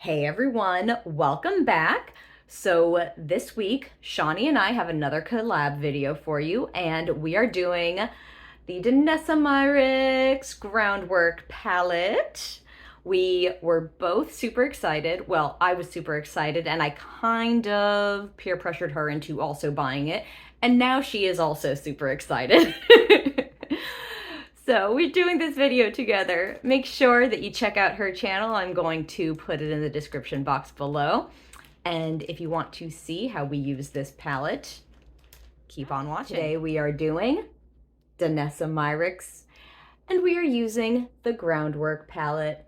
Hey everyone, welcome back. So this week, Shani and I have another collab video for you, and we are doing the Danessa Myricks Groundwork Palette. We were both super excited. Well, I was super excited, and I kind of peer pressured her into also buying it, and now she is also super excited. So we're doing this video together. Make sure that you check out her channel. I'm going to put it in the description box below. And if you want to see how we use this palette, keep on watching. Today we are doing Danessa Myricks, and we are using the Groundwork Palette.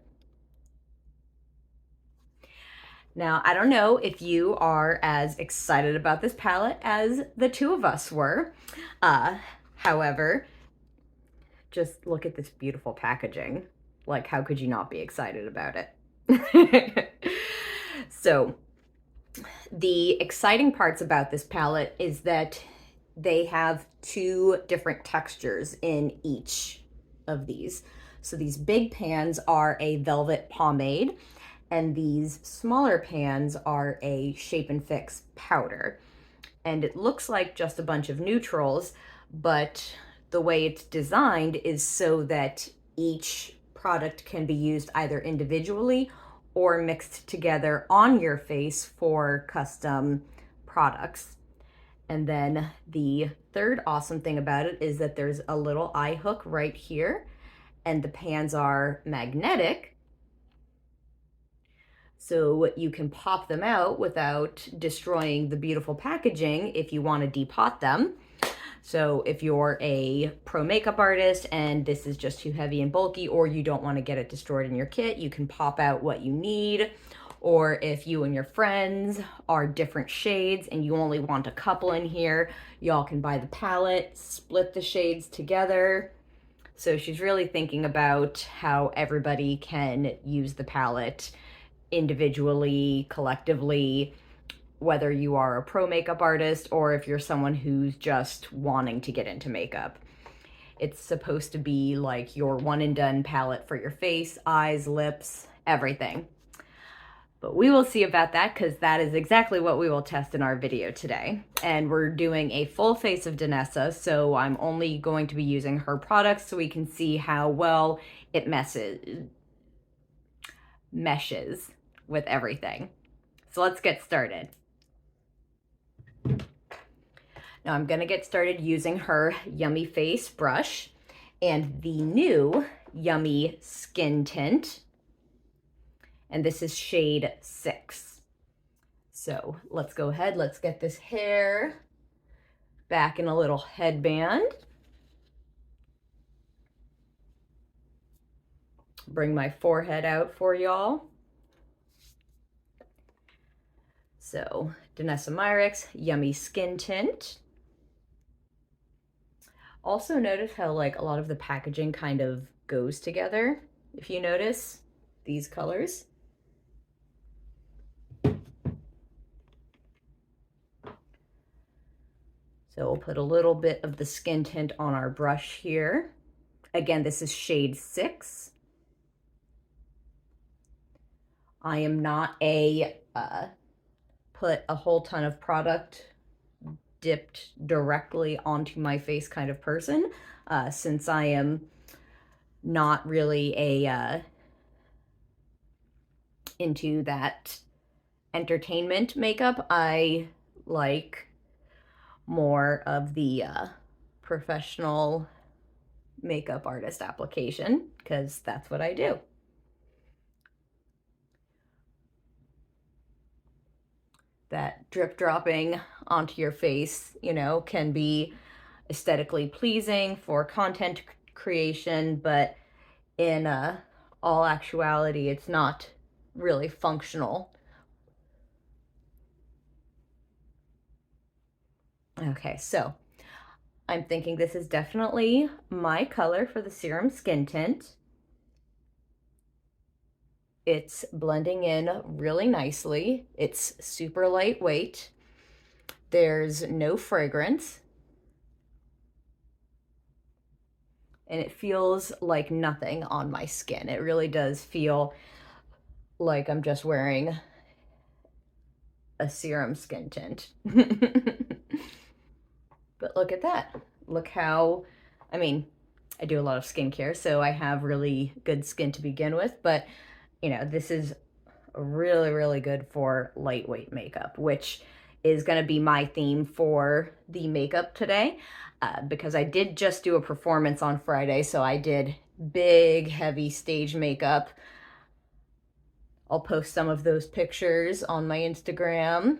Now, I don't know if you are as excited about this palette as the two of us were. However, just look at this beautiful packaging. Like, how could you not be excited about it? So, the exciting parts about this palette is that they have two different textures in each of these. So these big pans are a velvet pomade, and these smaller pans are a shape and fix powder. And it looks like just a bunch of neutrals, but the way it's designed is so that each product can be used either individually or mixed together on your face for custom products. And then the third awesome thing about it is that there's a little eye hook right here, and the pans are magnetic, so you can pop them out without destroying the beautiful packaging if you want to depot them. So if you're a pro makeup artist and this is just too heavy and bulky, or you don't want to get it destroyed in your kit, you can pop out what you need. Or if you and your friends are different shades and you only want a couple in here, y'all can buy the palette, split the shades together. So she's really thinking about how everybody can use the palette individually, collectively, whether you are a pro makeup artist or if you're someone who's just wanting to get into makeup. It's supposed to be like your one and done palette for your face, eyes, lips, everything. But we will see about that, because that is exactly what we will test in our video today. And we're doing a full face of Danessa, so I'm only going to be using her products so we can see how well it meshes with everything. So let's get started. Now I'm gonna get started using her Yummy Face brush and the new Yummy Skin Tint. And this is shade 6. So let's go ahead, let's get this hair back in a little headband. Bring my forehead out for y'all. So Danessa Myricks Yummy Skin Tint. Also notice how like a lot of the packaging kind of goes together. If you notice these colors. So we'll put a little bit of the skin tint on our brush here. Again, this is shade 6. I am not a put a whole ton of product dipped directly onto my face kind of person, since I am not really a into that entertainment makeup. I like more of the professional makeup artist application, because that's what I do. That drip dropping onto your face, you know, can be aesthetically pleasing for content creation, but in all actuality, it's not really functional. Okay, so I'm thinking this is definitely my color for the serum skin tint. It's blending in really nicely. It's super lightweight. There's no fragrance. And it feels like nothing on my skin. It really does feel like I'm just wearing a serum skin tint. But look at that. Look how, I mean, I do a lot of skincare, so I have really good skin to begin with, but you know, this is really, really good for lightweight makeup, which is going to be my theme for the makeup today, because I did just do a performance on Friday, so I did big, heavy stage makeup. I'll post some of those pictures on my Instagram.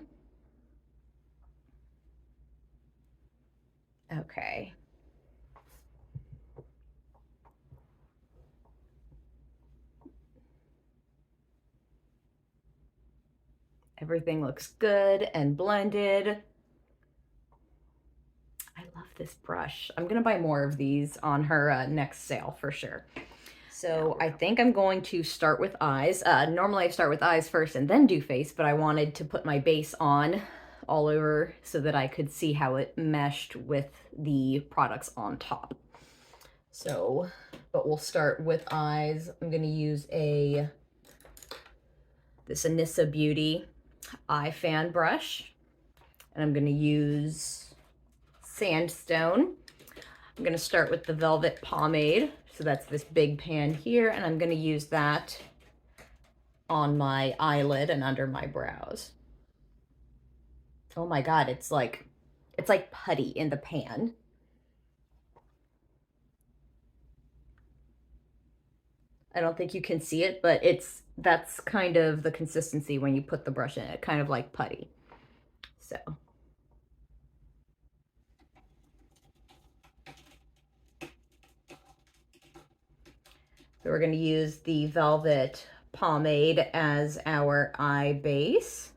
Okay. Everything looks good and blended. I love this brush. I'm gonna buy more of these on her next sale for sure. So I think I'm going to start with eyes. Normally I start with eyes first and then do face, but I wanted to put my base on all over so that I could see how it meshed with the products on top. So, but we'll start with eyes. I'm gonna use this Danessa Beauty eye fan brush, and I'm gonna use Sandstone. I'm gonna start with the Velvet Pomade. So that's this big pan here, and I'm gonna use that on my eyelid and under my brows. Oh my God, it's like putty in the pan. I don't think you can see it, but that's kind of the consistency when you put the brush in it, kind of like putty. So. So we're going to use the Velvet Pomade as our eye base.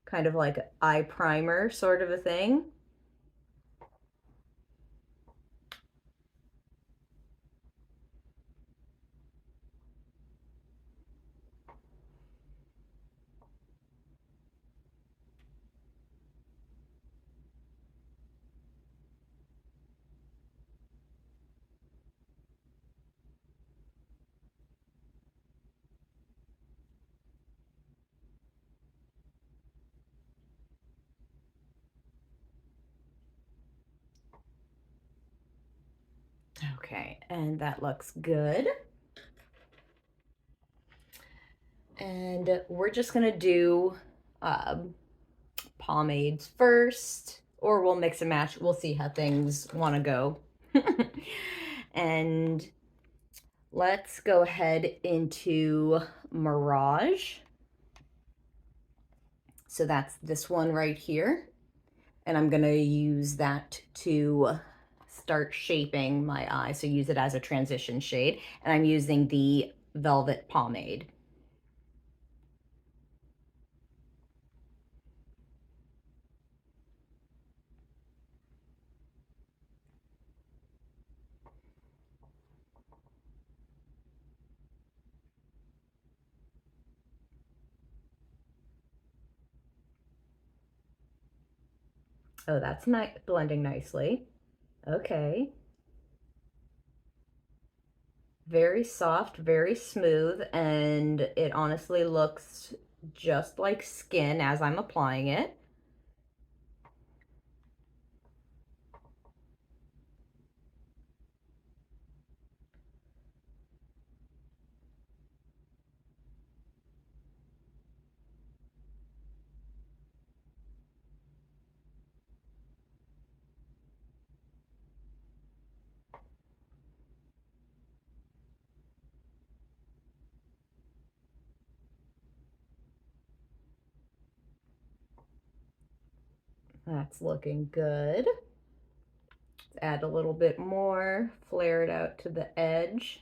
Kind of like eye primer sort of a thing. Okay, and that looks good. And we're just gonna do pomades first, or we'll mix and match. We'll see how things want to go. And let's go ahead into Mirage. So that's this one right here. And I'm gonna use that to start shaping my eye. So use it as a transition shade. And I'm using the Velvet Pomade. Oh, that's blending nicely. Okay. Very soft, very smooth, and it honestly looks just like skin as I'm applying it. That's looking good. Let's add a little bit more, flare it out to the edge.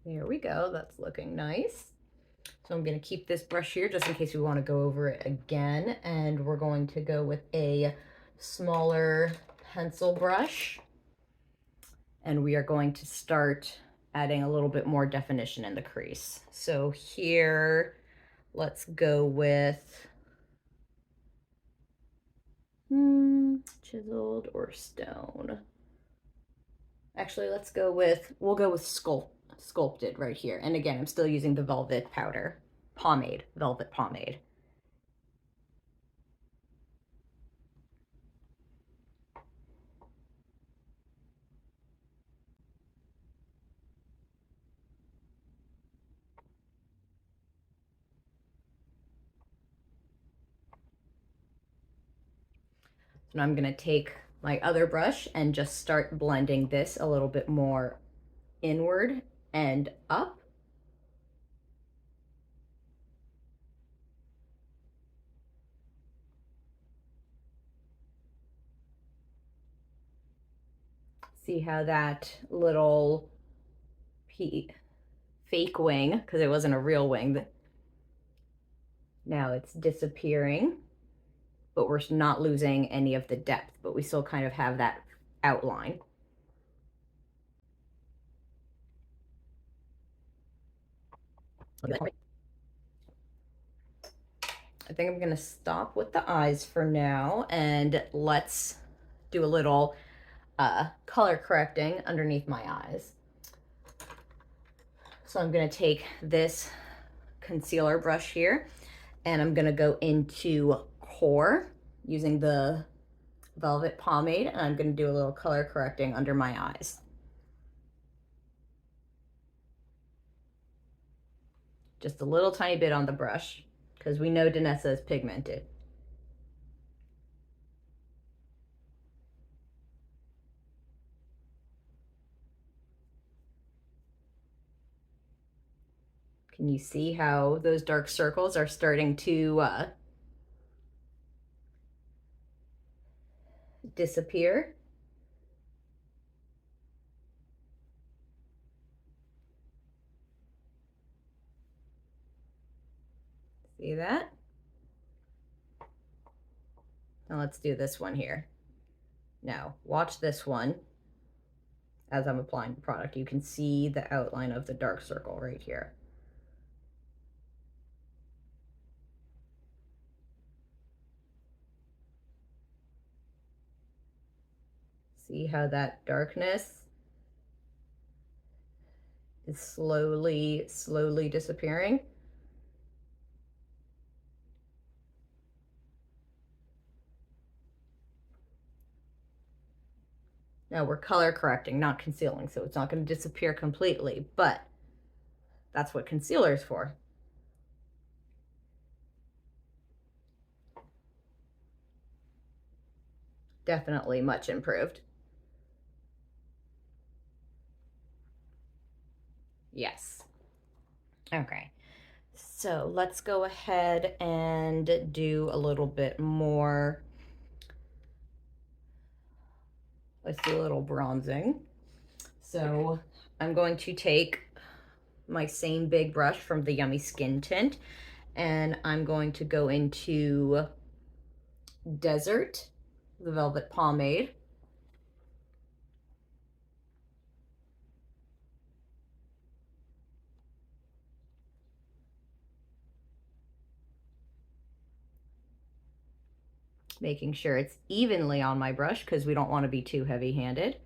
There we go, that's looking nice. So I'm going to keep this brush here just in case we want to go over it again. And we're going to go with a smaller pencil brush, and we are going to start adding a little bit more definition in the crease. So here, let's go with chiseled or stone. Actually, we'll go with sculpted right here. And again, I'm still using the velvet powder, velvet pomade. So now I'm gonna take my other brush and just start blending this a little bit more inward and up. See how that little fake wing, because it wasn't a real wing, now it's disappearing, but we're not losing any of the depth, but we still kind of have that outline. I think I'm gonna stop with the eyes for now, and let's do a little color correcting underneath my eyes. So I'm gonna take this concealer brush here, and I'm gonna go into core using the velvet pomade, and I'm gonna do a little color correcting under my eyes. Just a little tiny bit on the brush, because we know Danessa is pigmented. Can you see how those dark circles are starting to disappear? See that? Now let's do this one here. Now watch this one. As I'm applying the product, you can see the outline of the dark circle right here. See how that darkness is slowly disappearing? Now we're color correcting, not concealing, so it's not going to disappear completely, but that's what concealer is for. Definitely much improved. Yes. Okay. So let's go ahead and do a little bit more. Let's do a little bronzing. So I'm going to take my same big brush from the Yummy Skin Tint, and I'm going to go into Desert, the Velvet Pomade. Making sure it's evenly on my brush because we don't want to be too heavy-handed.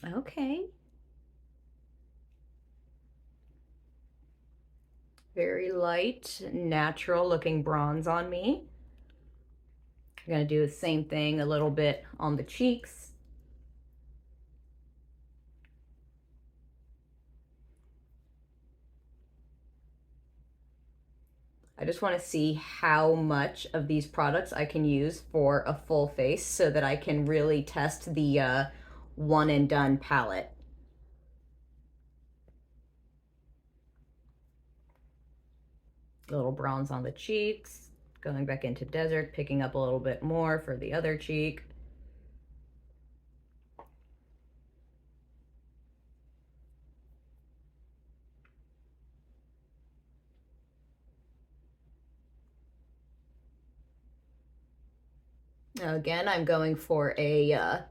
Okay. Very light, natural looking bronze on me. I'm gonna do the same thing a little bit on the cheeks. I just want to see how much of these products I can use for a full face so that I can really test the one and done palette. Little bronze on the cheeks, going back into desert, picking up a little bit more for the other cheek. Now again, I'm going for a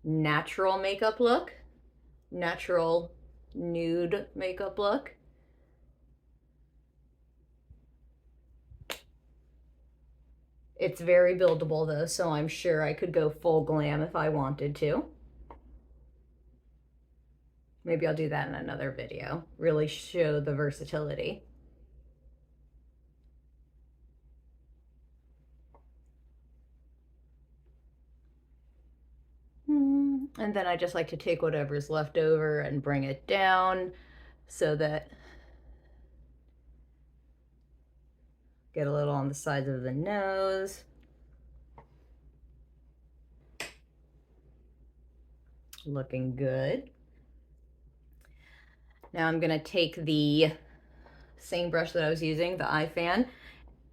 natural makeup look, natural nude makeup look. It's very buildable though, so I'm sure I could go full glam if I wanted to. Maybe I'll do that in another video, really show the versatility. And then I just like to take whatever's left over and bring it down so that get a little on the sides of the nose. Looking good. Now I'm gonna take the same brush that I was using, the eye fan,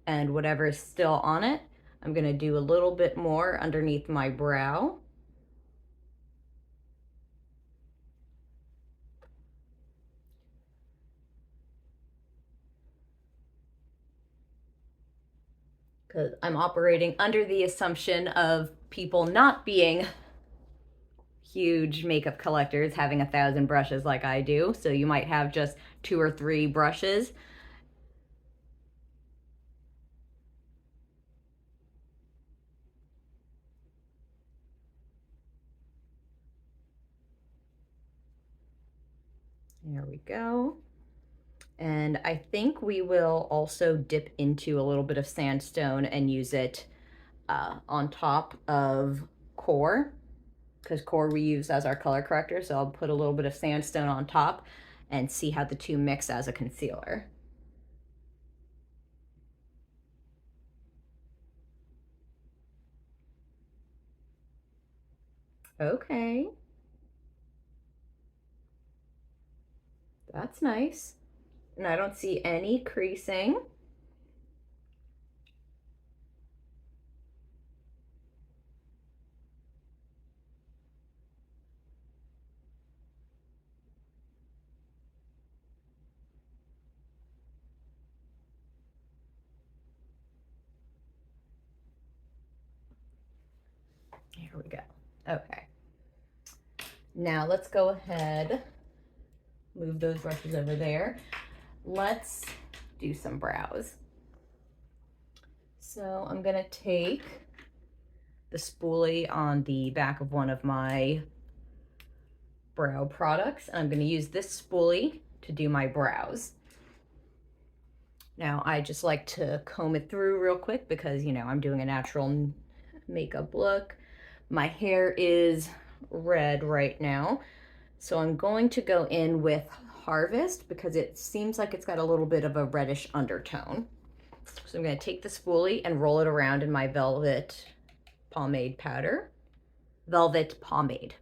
and whatever is still on it, I'm gonna do a little bit more underneath my brow. Because I'm operating under the assumption of people not being huge makeup collectors having 1,000 brushes like I do. So you might have just 2 or 3 brushes. There we go. And I think we will also dip into a little bit of sandstone and use it on top of core, because core we use as our color corrector. So I'll put a little bit of sandstone on top and see how the two mix as a concealer. Okay. That's nice. And I don't see any creasing. Here we go. Okay. Now let's go ahead, move those brushes over there. Let's do some brows. So I'm gonna take the spoolie on the back of one of my brow products, and I'm gonna use this spoolie to do my brows. Now I just like to comb it through real quick because, you know, I'm doing a natural makeup look. My hair is red right now, so I'm going to go in with Harvest because it seems like it's got a little bit of a reddish undertone. So I'm going to take the spoolie and roll it around in my Velvet Pomade powder. Velvet Pomade.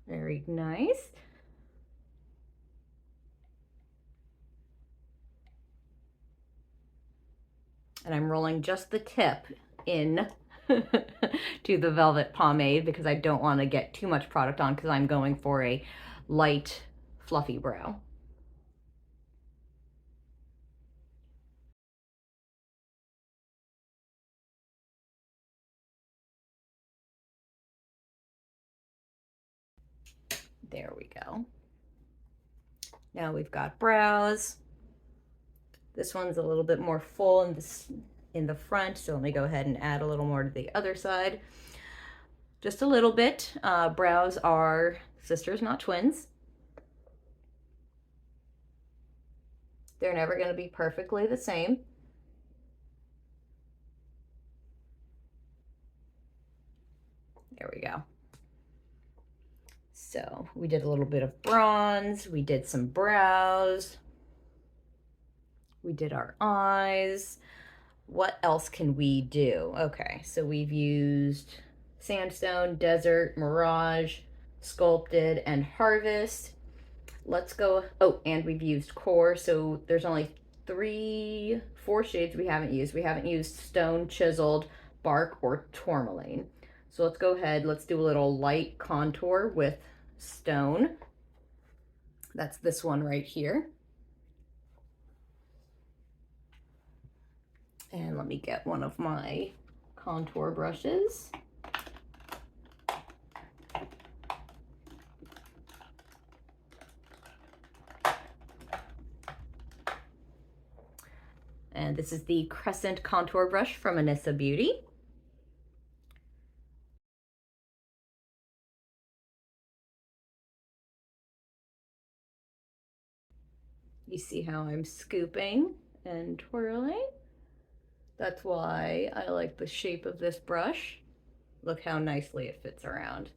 Very nice. And I'm rolling just the tip in to the Velvet Pomade because I don't want to get too much product on because I'm going for a light, fluffy brow. There we go. Now we've got brows. This one's a little bit more full in the front, so let me go ahead and add a little more to the other side. Just a little bit. Brows are sisters, not twins. They're never going to be perfectly the same. There we go. So we did a little bit of bronze, we did some brows, we did our eyes. What else can we do? Okay, so we've used sandstone, desert, mirage, sculpted, and harvest. Let's go, oh, and we've used core, so there's only 4 shades we haven't used. We haven't used stone, chiseled, bark, or tourmaline. So let's go ahead, let's do a little light contour with stone. That's this one right here. And let me get one of my contour brushes. And this is the Crescent Contour Brush from Danessa Beauty. You see how I'm scooping and twirling? That's why I like the shape of this brush. Look how nicely it fits around.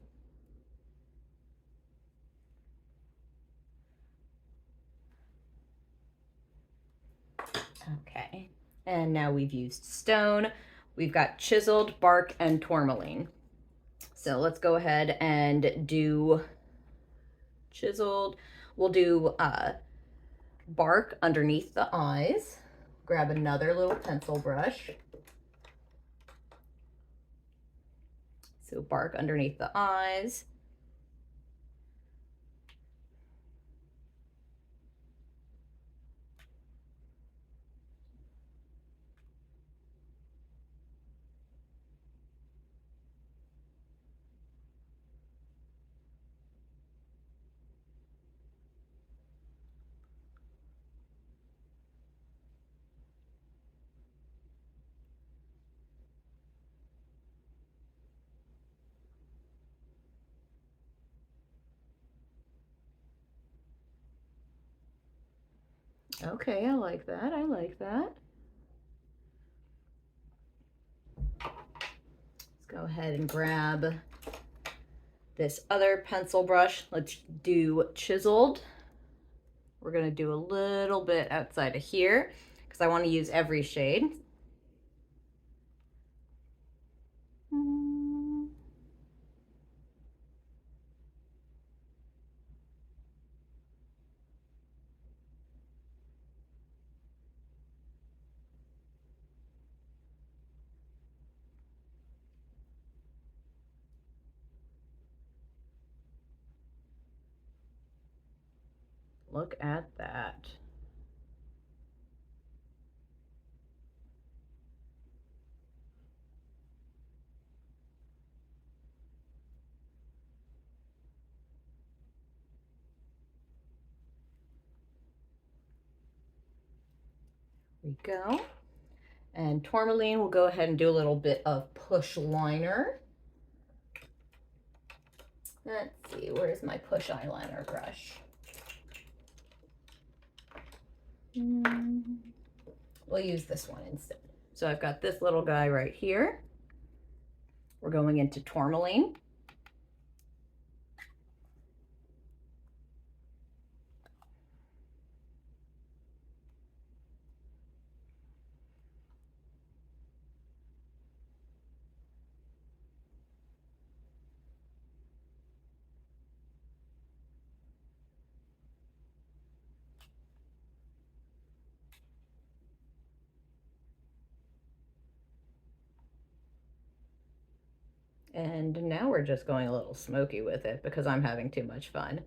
Okay, and now we've used stone. We've got chiseled, bark, and tourmaline. So let's go ahead and do chiseled. We'll do bark underneath the eyes. Grab another little pencil brush. So bark underneath the eyes. Okay, I like that. I like that. Let's go ahead and grab this other pencil brush. Let's do chiseled. We're going to do a little bit outside of here because I want to use every shade. Look at that. There we go. And tourmaline, we'll go ahead and do a little bit of push liner. Let's see, where's my push eyeliner brush? We'll use this one instead. So I've got this little guy right here. We're going into tourmaline. And now we're just going a little smoky with it because I'm having too much fun.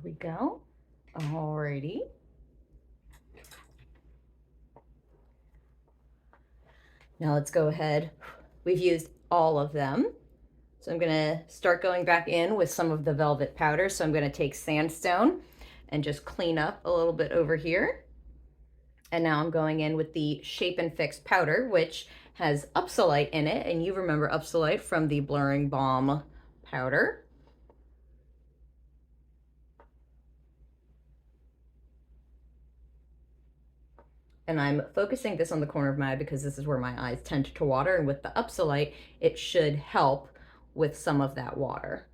we go. Alrighty. Now let's go ahead. We've used all of them. So I'm gonna start going back in with some of the velvet powder. So I'm gonna take sandstone and just clean up a little bit over here. And now I'm going in with the Shape and Fix powder, which has Upsolite in it. And you remember Upsolite from the Blurring Balm powder. And I'm focusing this on the corner of my eye because this is where my eyes tend to water. And with the Upsolite, it should help with some of that water.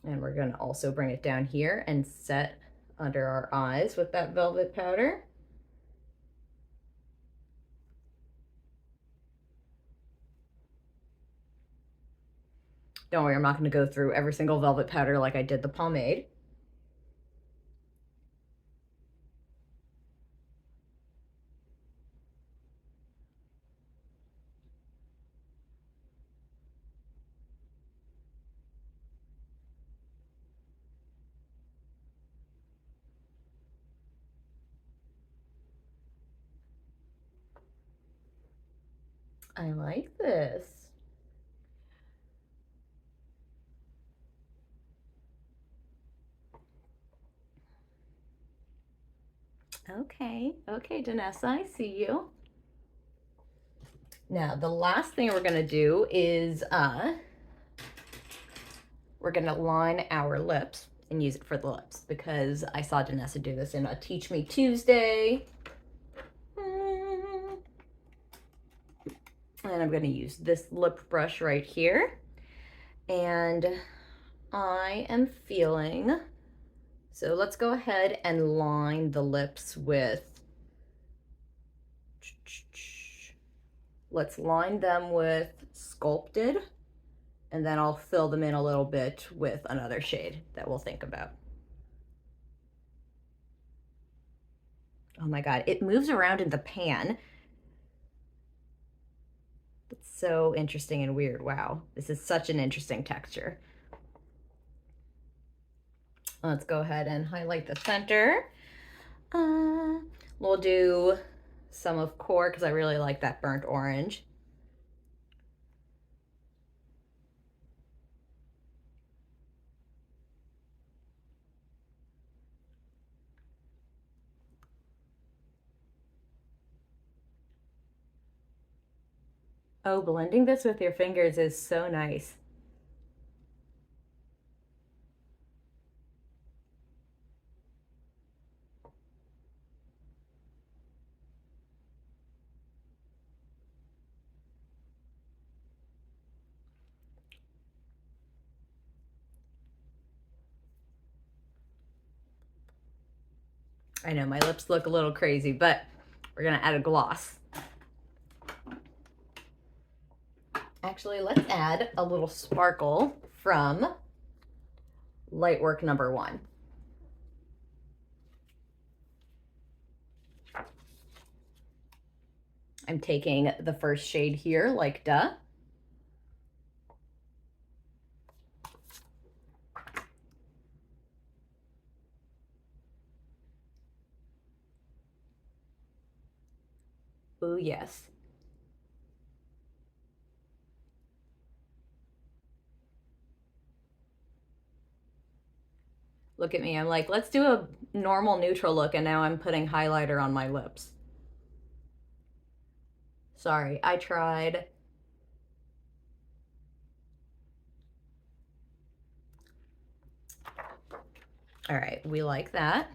And we're going to also bring it down here and set under our eyes with that velvet powder. Don't worry, I'm not going to go through every single velvet powder like I did the pomade. I like this. Okay, Danessa, I see you. Now, the last thing we're gonna do is we're gonna line our lips and use it for the lips because I saw Danessa do this in a Teach Me Tuesday. And I'm gonna use this lip brush right here. And I am feeling, so let's go ahead and line the lips with, let's line them with Sculpted, and then I'll fill them in a little bit with another shade that we'll think about. Oh my God, it moves around in the pan. It's so interesting and weird. Wow, this is such an interesting texture. Let's go ahead and highlight the center. We'll do some of Core because I really like that burnt orange. Oh, blending this with your fingers is so nice. I know my lips look a little crazy, but we're gonna add a gloss. Actually, let's add a little sparkle from Lightwork #1. I'm taking the first shade here, like duh. Ooh, yes. Look at me, I'm like, let's do a normal neutral look, and now I'm putting highlighter on my lips. Sorry, I tried. All right, we like that.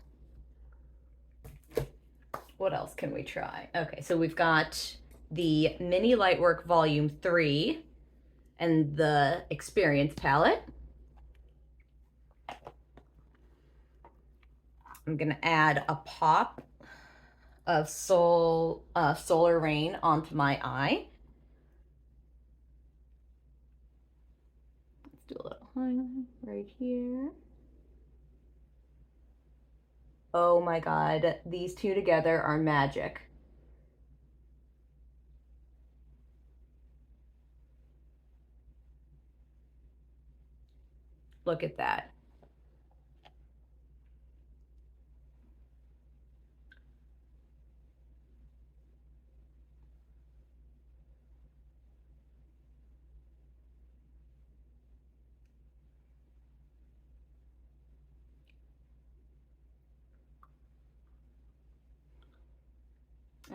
What else can we try? Okay, so we've got the Mini Lightwork Volume 3 and the Experience palette. I'm gonna add a pop of Solar Rain onto my eye. Let's do a little highlight right here. Oh my God, these two together are magic. Look at that.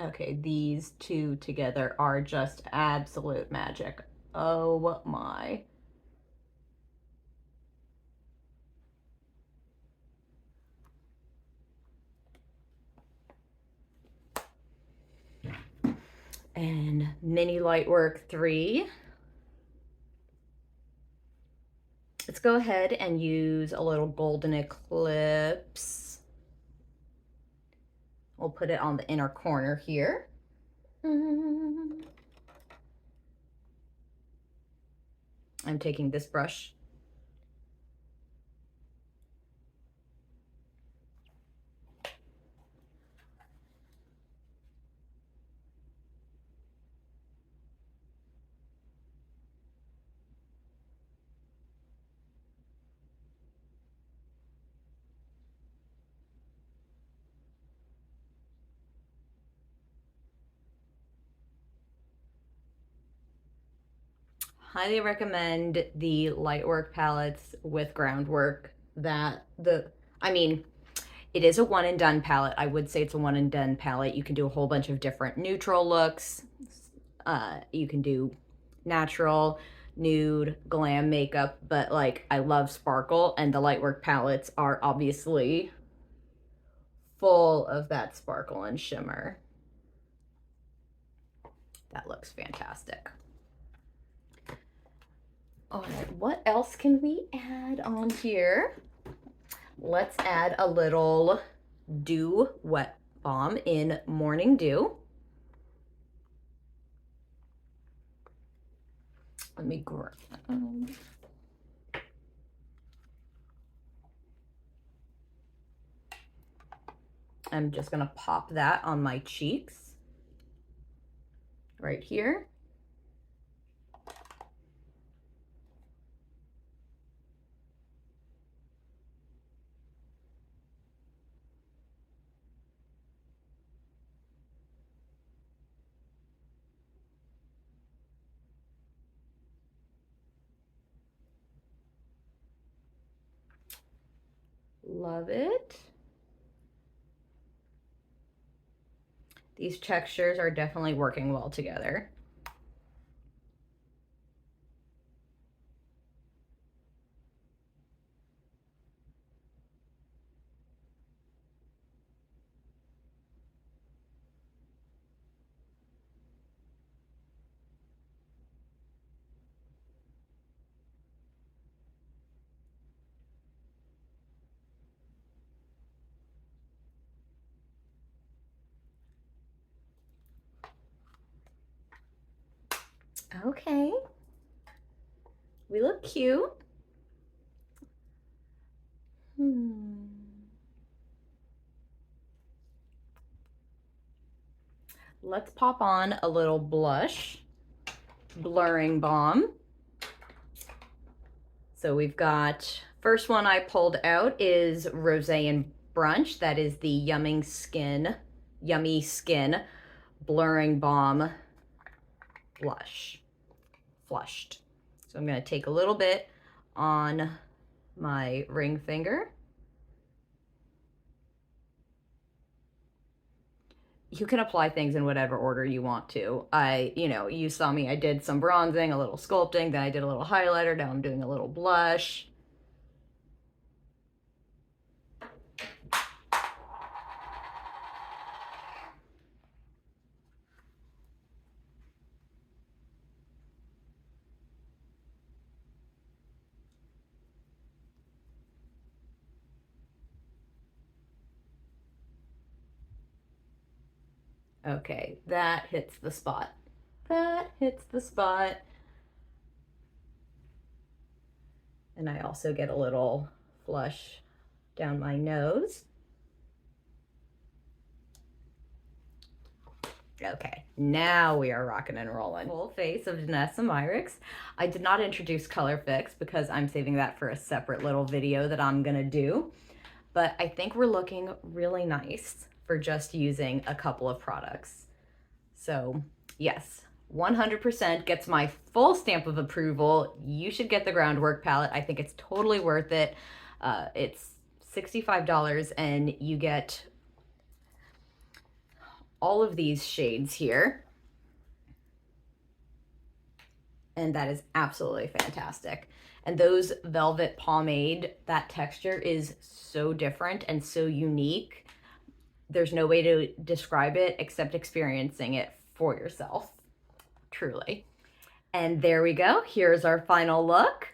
Okay, these two together are just absolute magic. Oh my. And Mini Lightwork 3. Let's go ahead and use a little golden eclipse. We'll put it on the inner corner here. I'm taking this brush. Highly recommend the Lightwork palettes with Groundwork. It is a one and done palette. I would say it's a one and done palette. You can do a whole bunch of different neutral looks. You can do natural, nude, glam makeup, but like I love sparkle, and the Lightwork palettes are obviously full of that sparkle and shimmer. That looks fantastic. All right, what else can we add on here? Let's add a little Dew Wet Balm in Morning Dew. Let me grab. I'm just gonna pop that on my cheeks right here. Love it. These textures are definitely working well together. Okay. We look cute. Let's pop on a little blush, Blurring Balm. So we've got, first one I pulled out is Rosé and Brunch. That is the Yummy Skin Blurring Balm blush, flushed. So I'm gonna take a little bit on my ring finger. You can apply things in whatever order you want to. You saw me, I did some bronzing, a little sculpting, then I did a little highlighter, now I'm doing a little blush. Okay, that hits the spot. That hits the spot. And I also get a little flush down my nose. Okay, now we are rocking and rolling. Full face of Danessa Myricks. I did not introduce Color Fix because I'm saving that for a separate little video that I'm gonna do. But I think we're looking really nice for just using a couple of products. So yes, 100% gets my full stamp of approval. You should get the Groundwork palette. I think it's totally worth it. It's $65 and you get all of these shades here. And that is absolutely fantastic. And those velvet pomade, that texture is so different and so unique. There's no way to describe it except experiencing it for yourself, truly. And there we go. Here's our final look.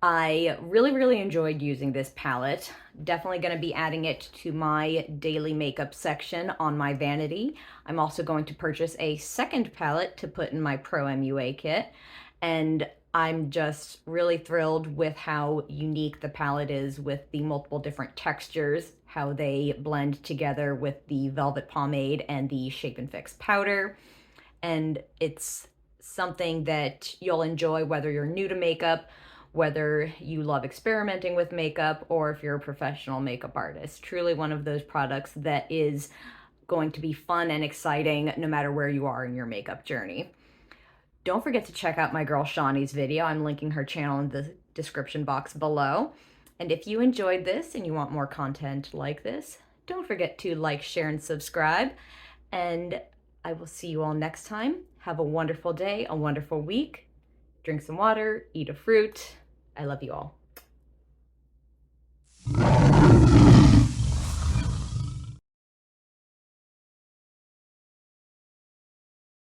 I really enjoyed using this palette. Definitely going to be adding it to my daily makeup section on my vanity. I'm also going to purchase a second palette to put in my Pro MUA kit. And I'm just really thrilled with how unique the palette is with the multiple different textures, how they blend together with the velvet pomade and the Shape and Fix powder. And it's something that you'll enjoy whether you're new to makeup, whether you love experimenting with makeup, or if you're a professional makeup artist. Truly one of those products that is going to be fun and exciting no matter where you are in your makeup journey. Don't forget to check out my girl Shani's video. I'm linking her channel in the description box below. And if you enjoyed this and you want more content like this, don't forget to like, share, and subscribe. And I will see you all next time. Have a wonderful day, a wonderful week. Drink some water, eat a fruit. I love you all.